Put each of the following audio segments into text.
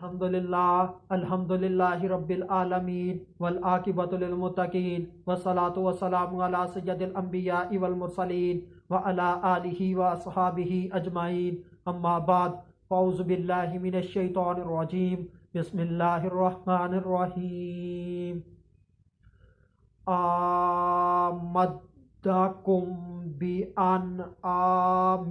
الحمد للہ رب العالمین والعاقبۃ للمتقین والصلاة والسلام علی سید الانبیاء والمرسلین وعلی آلہ واصحابہ اجمعین اما بعد اعوذ باللہ من الشیطان الرجیم بسم اللہ الرحمن الرحیم آمدکم بأنعام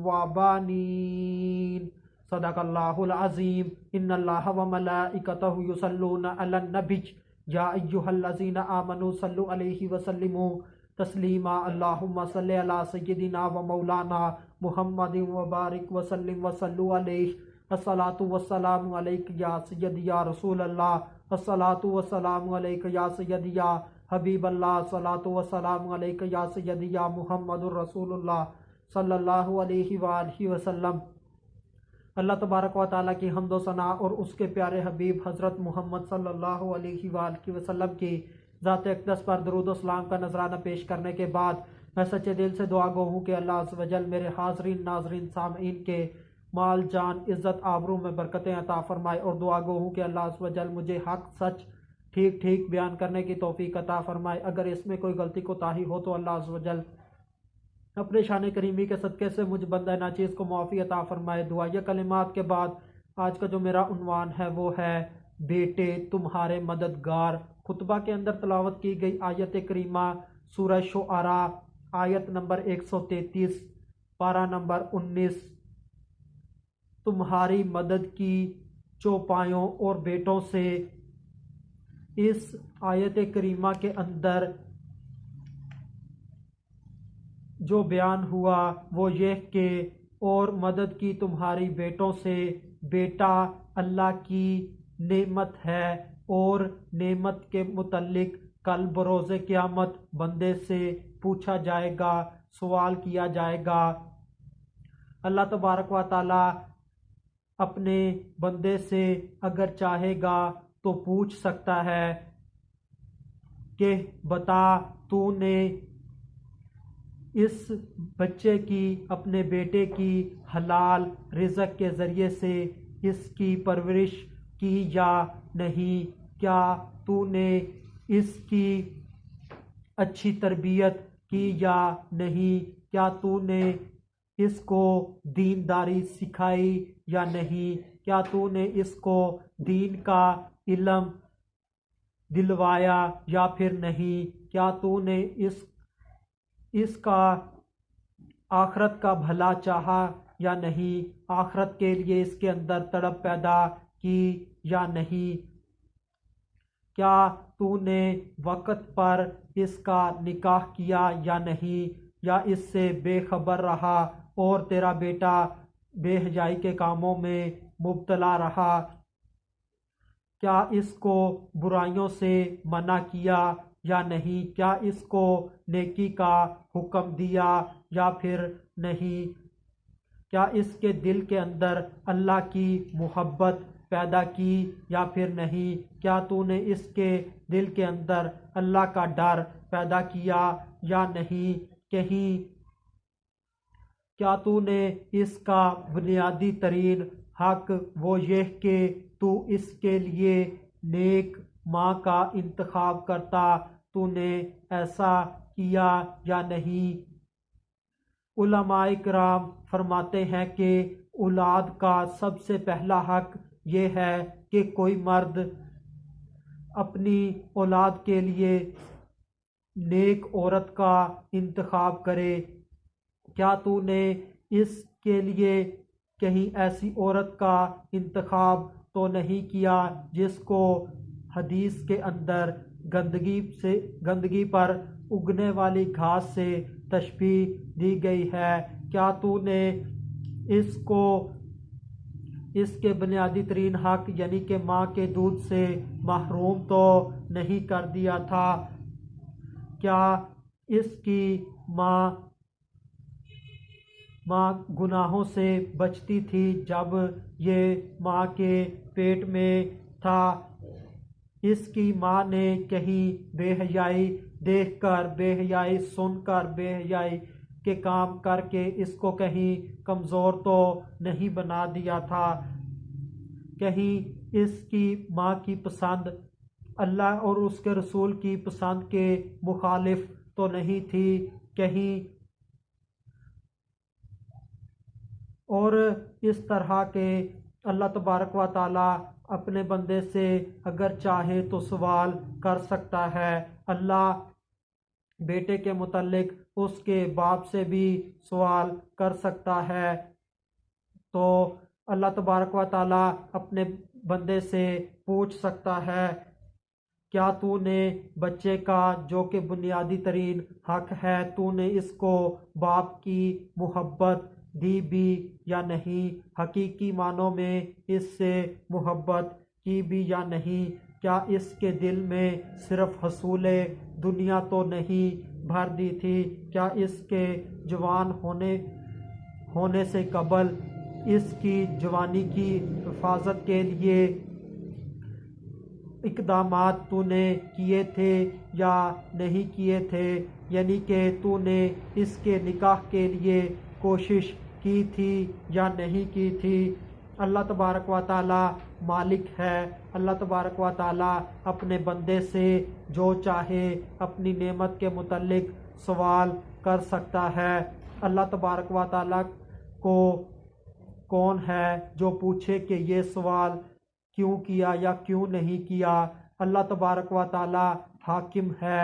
وبنین صدق اللہ العظیم ان اللہ وملائکتہ یصلون علی النبی یا ایہا الذین آمنوا صلوا علیہ وسلموا تسلیما اللہم صلی علی سیدنا و مولانا محمد وبارک وسلم وصلوا علیہ الصلاۃ والسلام علیک یا سید یا رسول اللہ الصلاۃ والسلام علیک یا سید یا حبیب اللہ الصلاۃ والسلام علیک یا سید یا محمد الرسول اللہ صلی اللہ علیہ وآلہ وسلم۔ اللہ تبارک و تعالیٰ کی حمد و ثنا اور اس کے پیارے حبیب حضرت محمد صلی اللہ علیہ وآلہ وسلم کی ذات اقدس پر درود و سلام کا نذرانہ پیش کرنے کے بعد میں سچے دل سے دعا گو ہوں کہ اللہ عز و جل میرے حاضرین ناظرین سامعین کے مال جان عزت آبرو میں برکتیں عطا فرمائے، اور دعا گو ہوں کہ اللہ عز و جل مجھے حق سچ ٹھیک بیان کرنے کی توفیق عطا فرمائے۔ اگر اس میں کوئی غلطی کوتاہی ہو تو اللہ عز و جل اپنے شان کریمی کے صدقے سے مجھ بندہ ناچیز کو معافی عطا فرمائے۔ دعائیہ کلمات کے بعد آج کا جو میرا عنوان ہے وہ ہے بیٹے تمہارے مددگار۔ خطبہ کے اندر تلاوت کی گئی آیت کریمہ سورہ شعراء آیت نمبر 133 پارہ نمبر 19، تمہاری مدد کی چوپایوں اور بیٹوں سے۔ اس آیت کریمہ کے اندر جو بیان ہوا وہ یہ کہ اور مدد کی تمہاری بیٹوں سے، بیٹا اللہ کی نعمت ہے، اور نعمت کے متعلق کل بروز قیامت بندے سے پوچھا جائے گا، سوال کیا جائے گا۔ اللہ تبارک و تعالی اپنے بندے سے اگر چاہے گا تو پوچھ سکتا ہے کہ بتا تو نے اس بچے کی، اپنے بیٹے کی حلال رزق کے ذریعے سے اس کی پرورش کی یا نہیں؟ کیا تو نے اس کی اچھی تربیت کی یا نہیں؟ کیا تو نے اس کو دینداری سکھائی یا نہیں؟ کیا تو نے اس کو دین کا علم دلوایا یا پھر نہیں؟ کیا تو نے اس کا آخرت کا بھلا چاہا یا نہیں؟ آخرت کے لیے اس کے اندر تڑپ پیدا کی یا نہیں؟ کیا تو نے وقت پر اس کا نکاح کیا یا نہیں؟ یا اس سے بے خبر رہا اور تیرا بیٹا بے حیائی کے کاموں میں مبتلا رہا؟ کیا اس کو برائیوں سے منع کیا یا نہیں؟ کیا اس کو نیکی کا حکم دیا یا پھر نہیں؟ کیا اس کے دل کے اندر اللہ کی محبت پیدا کی یا پھر نہیں؟ کیا تو نے اس کے دل کے اندر اللہ کا ڈر پیدا کیا یا نہیں؟ کیا تو نے اس کا بنیادی ترین حق وہ یہ کہ تو اس کے لیے نیک ماں کا انتخاب کرتا، تو نے ایسا کیا یا نہیں؟ علماء کرام فرماتے ہیں کہ اولاد کا سب سے پہلا حق یہ ہے کہ کوئی مرد اپنی اولاد کے لیے نیک عورت کا انتخاب کرے۔ کیا تو نے اس کے لیے کہیں ایسی عورت کا انتخاب تو نہیں کیا جس کو حدیث کے اندر گندگی پر اگنے والی گھاس سے تشبیہ دی گئی ہے؟ کیا تو نے اس کو اس کے بنیادی ترین حق یعنی کہ ماں کے دودھ سے محروم تو نہیں کر دیا تھا؟ کیا اس کی ماں گناہوں سے بچتی تھی جب یہ ماں کے پیٹ میں تھا؟ اس کی ماں نے کہیں بے حیائی دیکھ کر، بے حیائی سن کر، بے حیائی کے کام کر کے اس کو کہیں کمزور تو نہیں بنا دیا تھا؟ کہیں اس کی ماں کی پسند اللہ اور اس کے رسول کی پسند کے مخالف تو نہیں تھی، کہیں اور اس طرح کے اللہ تبارک و تعالی اپنے بندے سے اگر چاہے تو سوال کر سکتا ہے۔ اللہ بیٹے کے متعلق اس کے باپ سے بھی سوال کر سکتا ہے، تو اللہ تبارک و تعالی اپنے بندے سے پوچھ سکتا ہے کیا تو نے بچے کا جو کہ بنیادی ترین حق ہے، تو نے اس کو باپ کی محبت دی بھی یا نہیں، حقیقی معنوں میں اس سے محبت کی بھی یا نہیں، کیا اس کے دل میں صرف حصول دنیا تو نہیں بھر دی تھی، کیا اس کے جوان ہونے سے قبل اس کی جوانی کی حفاظت کے لیے اقدامات تو نے کیے تھے یا نہیں کیے تھے، یعنی کہ تو نے اس کے نکاح کے لیے کوشش کی تھی یا نہیں کی تھی۔ اللہ تبارک و تعالی مالک ہے، اللہ تبارک و تعالی اپنے بندے سے جو چاہے اپنی نعمت کے متعلق سوال کر سکتا ہے۔ اللہ تبارک و تعالی کو کون ہے جو پوچھے کہ یہ سوال کیوں کیا یا کیوں نہیں کیا؟ اللہ تبارک و تعالی حاکم ہے،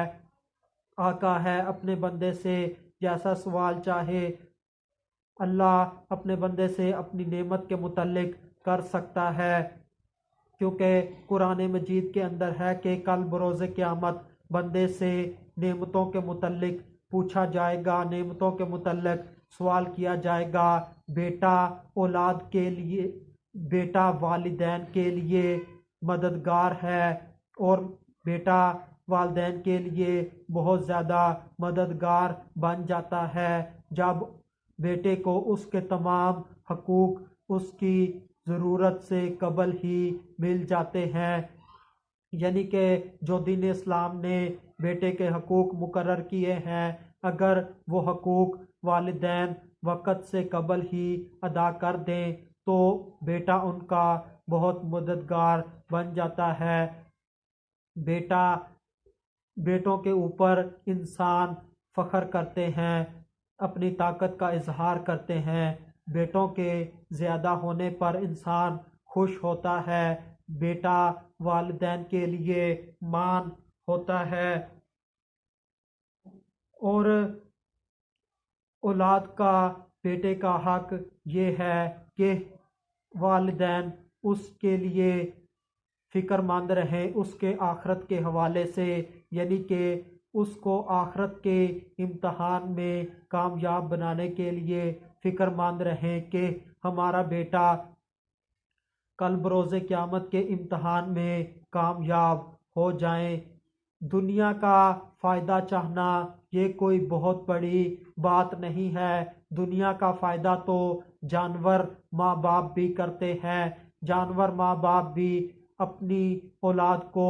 آقا ہے، اپنے بندے سے جیسا سوال چاہے اللہ اپنے بندے سے اپنی نعمت کے متعلق کر سکتا ہے، کیونکہ قرآن مجید کے اندر ہے کہ کل بروز قیامت بندے سے نعمتوں کے متعلق پوچھا جائے گا، نعمتوں کے متعلق سوال کیا جائے گا۔ بیٹا اولاد کے لیے، بیٹا والدین کے لیے مددگار ہے، اور بیٹا والدین کے لیے بہت زیادہ مددگار بن جاتا ہے جب بیٹے کو اس کے تمام حقوق اس کی ضرورت سے قبل ہی مل جاتے ہیں، یعنی کہ جو دین اسلام نے بیٹے کے حقوق مقرر کیے ہیں، اگر وہ حقوق والدین وقت سے قبل ہی ادا کر دیں تو بیٹا ان کا بہت مددگار بن جاتا ہے۔ بیٹوں کے اوپر انسان فخر کرتے ہیں، اپنی طاقت کا اظہار کرتے ہیں، بیٹوں کے زیادہ ہونے پر انسان خوش ہوتا ہے، بیٹا والدین کے لیے مان ہوتا ہے، اور اولاد کا بیٹے کا حق یہ ہے کہ والدین اس کے لیے فکر مند رہیں اس کے آخرت کے حوالے سے، یعنی کہ اس کو آخرت کے امتحان میں کامیاب بنانے کے لیے فکر مند رہیں کہ ہمارا بیٹا کل بروز قیامت کے امتحان میں کامیاب ہو جائیں۔ دنیا کا فائدہ چاہنا یہ کوئی بہت بڑی بات نہیں ہے، دنیا کا فائدہ تو جانور ماں باپ بھی کرتے ہیں، جانور ماں باپ بھی اپنی اولاد کو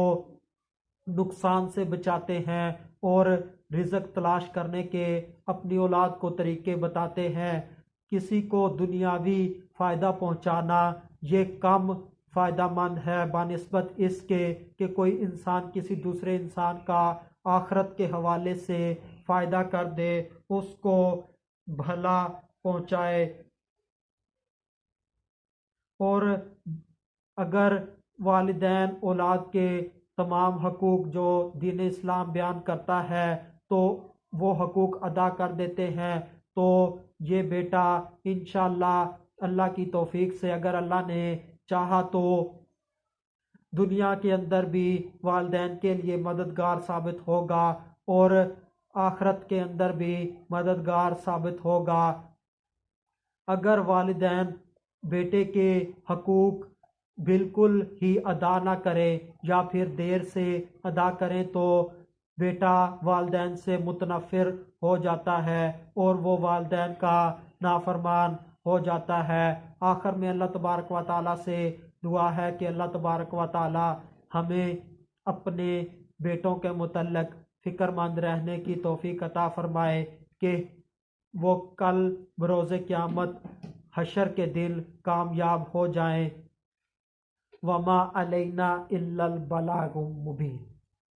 نقصان سے بچاتے ہیں اور رزق تلاش کرنے کے اپنی اولاد کو طریقے بتاتے ہیں۔ کسی کو دنیاوی فائدہ پہنچانا یہ کم فائدہ مند ہے بنسبت اس کے کہ کوئی انسان کسی دوسرے انسان کا آخرت کے حوالے سے فائدہ کر دے، اس کو بھلا پہنچائے۔ اور اگر والدین اولاد کے تمام حقوق جو دین اسلام بیان کرتا ہے تو وہ حقوق ادا کر دیتے ہیں تو یہ بیٹا انشاءاللہ اللہ کی توفیق سے اگر اللہ نے چاہا تو دنیا کے اندر بھی والدین کے لیے مددگار ثابت ہوگا اور آخرت کے اندر بھی مددگار ثابت ہوگا۔ اگر والدین بیٹے کے حقوق بالکل ہی ادا نہ کرے یا پھر دیر سے ادا کریں تو بیٹا والدین سے متنفر ہو جاتا ہے اور وہ والدین کا نافرمان ہو جاتا ہے۔ آخر میں اللہ تبارک و تعالیٰ سے دعا ہے کہ اللہ تبارک و تعالیٰ ہمیں اپنے بیٹوں کے متعلق فکر مند رہنے کی توفیق عطا فرمائے کہ وہ کل بروز قیامت حشر کے دن کامیاب ہو جائیں۔ وما علینا الا البلاغ المبین۔